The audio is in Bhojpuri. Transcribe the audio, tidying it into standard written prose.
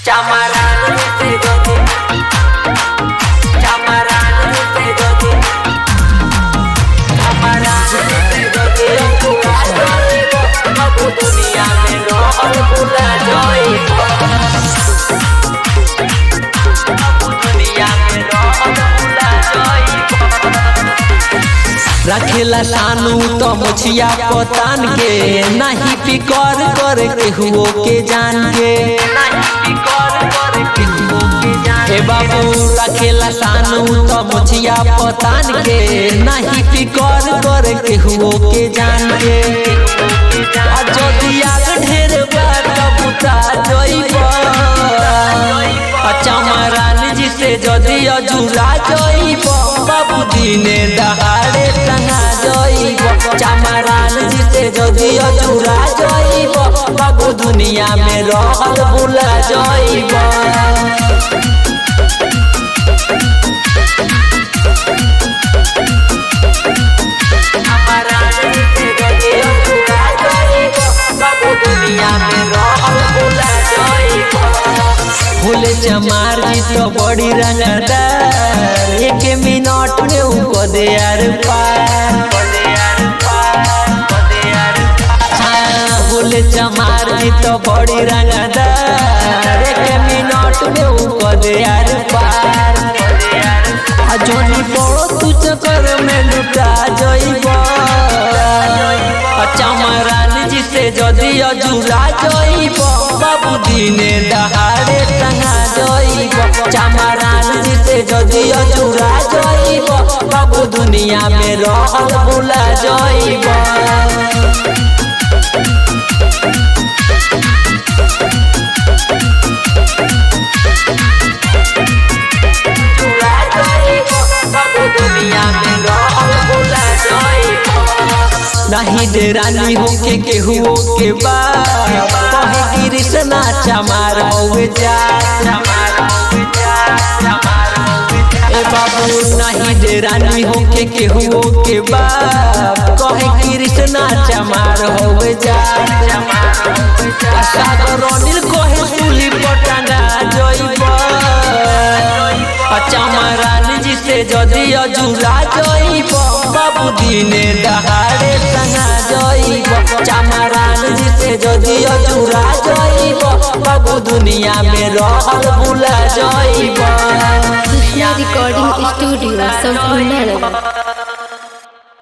Chamarán te doy, chamarán te doy, chamarán te doy. Aku dunia में रोहल भुला जाइबो, aku दुनिया में रोहल भुला जाइबो। रखेला सानू तो मुछिया पतान के नहीं फिकर कर के हुओ के जान के हे बाबू रखेला सानू तो मुछिया पतान के नहीं फिकर कर के हुओ के जान के अजोदिया ढेर बार बुता जइबो चमरान जी से जदि अजुरा जइबो बाबू दिने दहाड़े टंगा जइबो चमरान जी से जदि अजुरा जइबो बाबू दुनिया में रहल भुला जइबो। भोले चमार जी तो बड़ी रंगदार एक मिनट में उनको दे यार पार। हाँ भोले चमार जी तो बड़ी रंगदार एक मिनट में उनको दे यार पार। जोनी बड़ो तू चक्कर में लुटा जइबो चमरान जी से जदि अजुरा जइबो बाबू दिने दहाड़े टंगा जइबो चमरान जी से जदि अजुरा जइबो बाबू दुनिया में रहल भुला जइबो। नहीं डेरानी होके केहुओ के बाप कहे कृष्णा चमार होवे जा ए बाबू नहीं डेरानी होके केहुओ के बाप कहे कृष्णा चमार होवे जा सागर अनिल कहे सुली पटना जइबो चमरान जी से जदि अजुरा जइबो बाबू दिने दहाड़े टंगा जइबो चमरान जी से जदि अजुरा जइबो बाबू दुनिया में रहल भुला जइबो। रिकॉर्डिंग स्टूडियो संपूर्ण।